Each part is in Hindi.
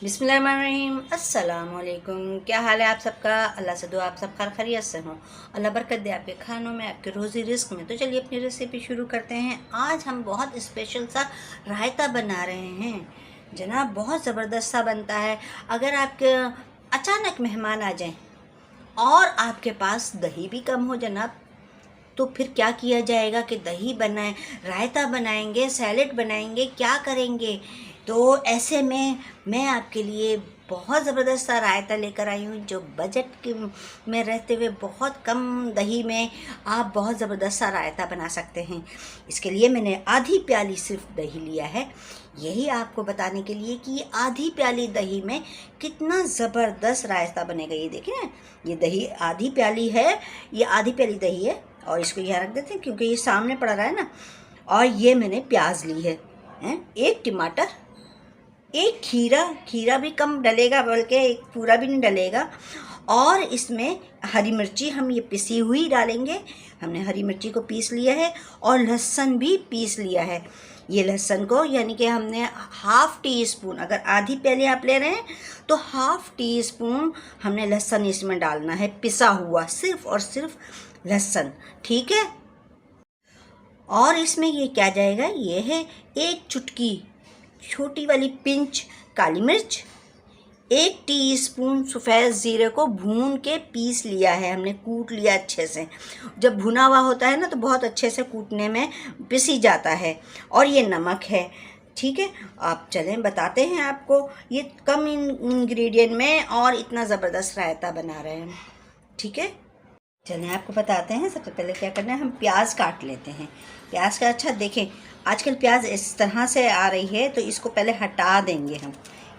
बिस्मिल्लाहिर्रहमानिर्रहीम। अस्सलाम वालेकुम। क्या हाल है आप सबका? अल्लाह से दुआ आप सब खैर खैरियत से हों। अल्लाह बरकत दे आपके खानों में, आपके रोज़ी रिस्क में। तो चलिए अपनी रेसिपी शुरू करते हैं। आज हम बहुत स्पेशल सा रायता बना रहे हैं जनाब। बहुत ज़बरदस्त सा बनता है। अगर आपके अचानक मेहमान आ जाएं और आपके पास दही भी कम हो जनाब, तो फिर क्या किया जाएगा कि दही बनाएं, रायता बनाएंगे, सैलेड बनाएंगे, क्या करेंगे? तो ऐसे में मैं आपके लिए बहुत ज़बरदस्त सा रायता लेकर आई हूँ जो बजट के में रहते हुए बहुत कम दही में आप बहुत ज़बरदस्त सा रायता बना सकते हैं। इसके लिए मैंने आधी प्याली सिर्फ दही लिया है, यही आपको बताने के लिए कि ये आधी प्याली दही में कितना ज़बरदस्त रायता बनेगा। ये देखें, ये दही आधी प्याली है, ये आधी प्याली दही है। और इसको यहाँ रख देते हैं क्योंकि ये सामने पड़ रहा है ना। और ये मैंने प्याज ली है, एक टमाटर, एक खीरा, खीरा भी कम डलेगा बल्कि एक पूरा भी नहीं डलेगा। और इसमें हरी मिर्ची हम ये पिसी हुई डालेंगे, हमने हरी मिर्ची को पीस लिया है और लहसुन भी पीस लिया है। ये लहसुन को यानी कि हमने हाफ़ टी स्पून, अगर आधी प्याली आप ले रहे हैं तो हाफ़ टी स्पून हमने लहसुन इसमें डालना है, पिसा हुआ, सिर्फ़ और सिर्फ लहसुन, ठीक है। और इसमें ये क्या जाएगा, ये है एक चुटकी छोटी वाली पिंच काली मिर्च, एक टीस्पून सफ़ेद ज़ीरे को भून के पीस लिया है, हमने कूट लिया अच्छे से। जब भुना हुआ होता है ना तो बहुत अच्छे से कूटने में पिसी जाता है। और ये नमक है, ठीक है। आप चलें बताते हैं आपको, ये कम इंग्रेडिएंट में और इतना ज़बरदस्त रायता बना रहे हैं, ठीक है। चलिए आपको बताते हैं। सबसे पहले क्या करना है, हम प्याज काट लेते हैं। प्याज का अच्छा देखें, आजकल प्याज इस तरह से आ रही है तो इसको पहले हटा देंगे हम।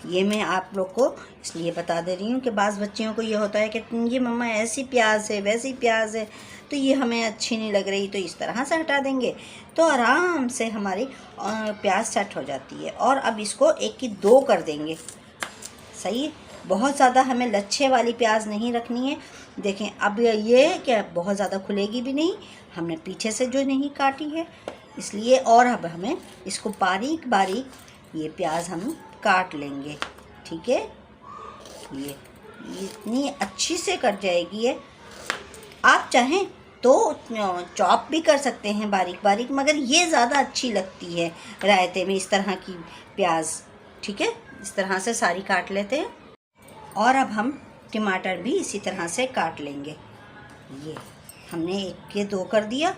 ये मैं आप लोग को इसलिए बता दे रही हूँ कि बाज़ बच्चियों को ये होता है कि ये मम्मा ऐसी प्याज है वैसी प्याज है तो ये हमें अच्छी नहीं लग रही, तो इस तरह से हटा देंगे तो आराम से हमारी प्याज सेट हो जाती है। और अब इसको एक की दो कर देंगे, सही है। बहुत ज़्यादा हमें लच्छे वाली प्याज नहीं रखनी है। देखें अब ये क्या बहुत ज़्यादा खुलेगी भी नहीं, हमने पीछे से जो नहीं काटी है इसलिए। और अब हमें इसको बारीक बारीक ये प्याज हम काट लेंगे, ठीक है। ये इतनी अच्छी से कट जाएगी ये। आप चाहें तो चॉप भी कर सकते हैं बारीक बारीक, मगर ये ज़्यादा अच्छी लगती है रायते में इस तरह की प्याज, ठीक है। इस तरह से सारी काट लेते हैं। और अब हम टमाटर भी इसी तरह से काट लेंगे। ये हमने एक के दो कर दिया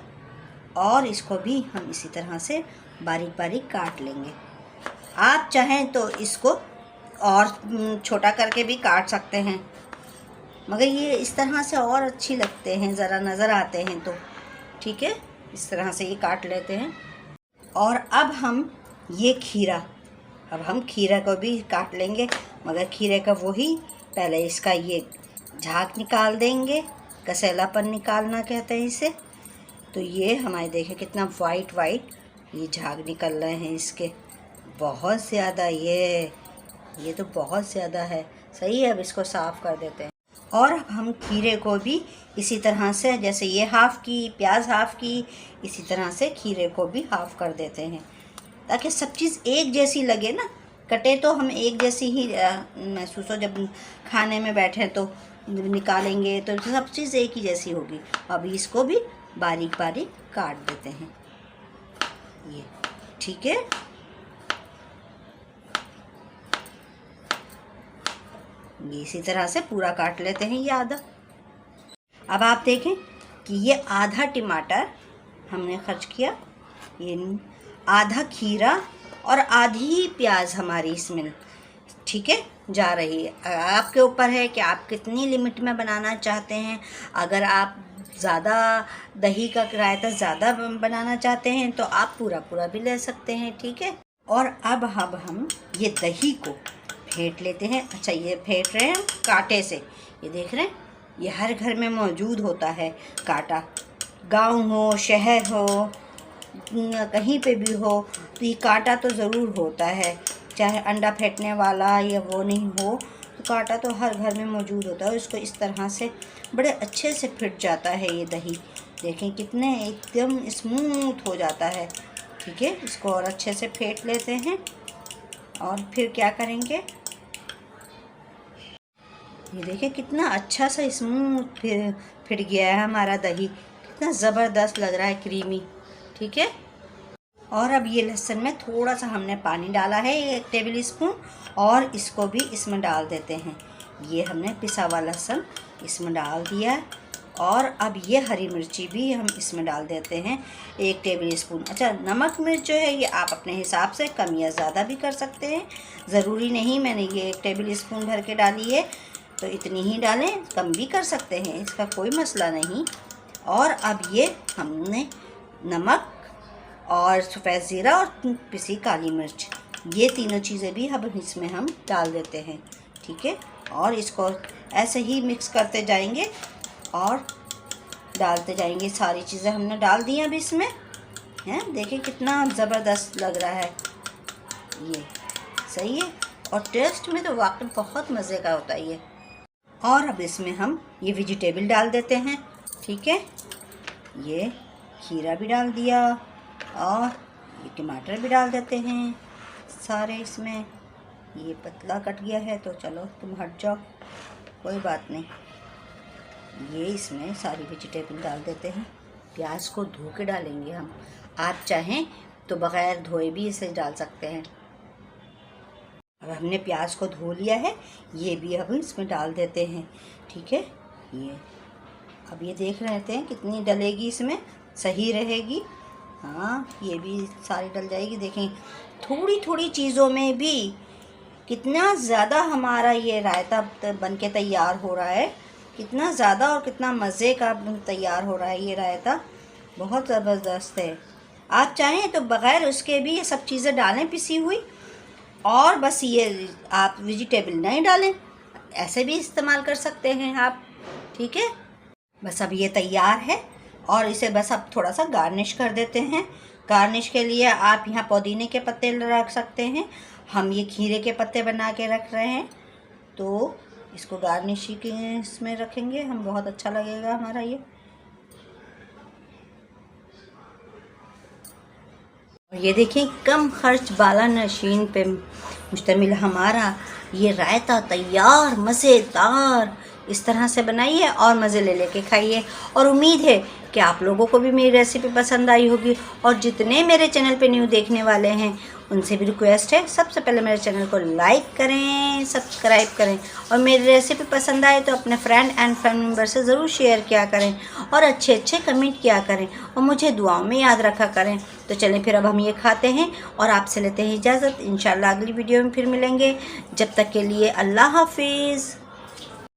और इसको भी हम इसी तरह से बारीक बारीक काट लेंगे। आप चाहें तो इसको और छोटा करके भी काट सकते हैं, मगर ये इस तरह से और अच्छी लगते हैं, ज़रा नज़र आते हैं तो, ठीक है। इस तरह से ये काट लेते हैं। और अब हम ये खीरा, अब हम खीरा को भी काट लेंगे, मगर खीरे का वही पहले इसका ये झाग निकाल देंगे, कसेलापन निकालना कहते हैं इसे। तो ये हमारे देखें कितना वाइट वाइट ये झाग निकल रहे हैं इसके, बहुत ज़्यादा। ये तो बहुत ज़्यादा है, सही है। अब इसको साफ़ कर देते हैं। और अब हम खीरे को भी इसी तरह से, जैसे ये हाफ़ की प्याज हाफ़ की, इसी तरह से खीरे को भी हाफ़ कर देते हैं ताकि सब चीज़ एक जैसी लगे ना। कटे तो हम एक जैसी ही महसूस हो, जब खाने में बैठे तो निकालेंगे तो सब चीज़ एक ही जैसी होगी। अभी इसको भी बारीक बारीक काट देते हैं, ये ठीक है। ये इसी तरह से पूरा काट लेते हैं ये आधा। अब आप देखें कि ये आधा टमाटर हमने खर्च किया, ये आधा खीरा और आधी प्याज हमारी इसमें, ठीक है, जा रही है। आपके ऊपर है कि आप कितनी लिमिट में बनाना चाहते हैं। अगर आप ज़्यादा दही का रायता ज़्यादा बनाना चाहते हैं तो आप पूरा पूरा भी ले सकते हैं, ठीक है। और अब हम ये दही को फेंट लेते हैं। अच्छा, ये फेंट रहे हैं हम कांटे से, ये देख रहे हैं, ये हर घर में मौजूद होता है कांटा, गांव हो शहर हो कहीं पे भी हो तो ये कांटा तो ज़रूर होता है। चाहे अंडा फेंटने वाला या वो नहीं हो तो कांटा तो हर घर में मौजूद होता है। इसको इस तरह से बड़े अच्छे से फिट जाता है ये दही, देखें कितने एकदम स्मूथ हो जाता है, ठीक है। इसको और अच्छे से फेंट लेते हैं। और फिर क्या करेंगे, ये देखिए कितना अच्छा सा स्मूथ फिट गया है हमारा दही, कितना ज़बरदस्त लग रहा है, क्रीमी। ठीक है, और अब ये लहसुन में थोड़ा सा हमने पानी डाला है, 1 टेबल स्पून, और इसको भी इसमें डाल देते हैं। ये हमने पिसा हुआ लहसुन इसमें डाल दिया है, और अब ये हरी मिर्ची भी हम इसमें डाल देते हैं, 1 टेबल स्पून। अच्छा, नमक मिर्च जो है ये आप अपने हिसाब से कम या ज़्यादा भी कर सकते हैं, ज़रूरी नहीं मैंने ये 1 टेबल स्पून भर के डाली है तो इतनी ही डालें, कम भी कर सकते हैं, इसका कोई मसला नहीं। और अब ये हमने नमक और सफ़ेद ज़ीरा और पिसी काली मिर्च, ये तीनों चीज़ें भी अब इसमें हम डाल देते हैं। ठीक है, और इसको ऐसे ही मिक्स करते जाएंगे और डालते जाएंगे। सारी चीज़ें हमने डाल दी अब इसमें, हैं, देखिए कितना ज़बरदस्त लग रहा है ये, सही है, और टेस्ट में तो वाकई बहुत मज़े का होता है ये। और अब इसमें हम ये वेजिटेबल डाल देते हैं। ठीक है, ये खीरा भी डाल दिया और ये टमाटर भी डाल देते हैं सारे इसमें। ये पतला कट गया है तो चलो तुम हट जाओ, कोई बात नहीं। ये इसमें सारी वेजिटेबल डाल देते हैं। प्याज को धो के डालेंगे हम, आप चाहें तो बग़ैर धोए भी इसे डाल सकते हैं। अब हमने प्याज को धो लिया है, ये भी अब इसमें डाल देते हैं। ठीक है, ये अब ये देख रहे हैं कितनी डलेगी इसमें, सही रहेगी। हाँ, ये भी सारी डल जाएगी। देखें थोड़ी थोड़ी चीज़ों में भी कितना ज़्यादा हमारा ये रायता बन के तैयार हो रहा है, कितना ज़्यादा और कितना मज़े का तैयार हो रहा है ये रायता, बहुत ज़बरदस्त है। आप चाहें तो बग़ैर उसके भी ये सब चीज़ें डालें पिसी हुई, और बस ये आप वेजिटेबल नहीं डालें, ऐसे भी इस्तेमाल कर सकते हैं आप। ठीक है, बस अब ये तैयार है और इसे बस अब थोड़ा सा गार्निश कर देते हैं। गार्निश के लिए आप यहाँ पुदीने के पत्ते रख सकते हैं, हम ये खीरे के पत्ते बना के रख रहे हैं तो इसको गार्निश के इसमें रखेंगे हम, बहुत अच्छा लगेगा हमारा ये। और ये देखें कम खर्च बाला नशीन पे मुश्तमिल हमारा ये रायता तैयार, मज़ेदार। इस तरह से बनाइए और मज़े ले लेके खाइए, और उम्मीद है कि आप लोगों को भी मेरी रेसिपी पसंद आई होगी। और जितने मेरे चैनल पे न्यू देखने वाले हैं उनसे भी रिक्वेस्ट है, सबसे पहले मेरे चैनल को लाइक करें, सब्सक्राइब करें, और मेरी रेसिपी पसंद आए तो अपने फ्रेंड एंड फैमिली मेम्बर से ज़रूर शेयर किया करें, और अच्छे अच्छे कमेंट किया करें, और मुझे दुआओं में याद रखा करें। तो चलें फिर अब हम ये खाते हैं और आपसे लेते हैं इजाज़त। इंशाल्लाह अगली वीडियो में फिर मिलेंगे, जब तक के लिए अल्लाह हाफिज़।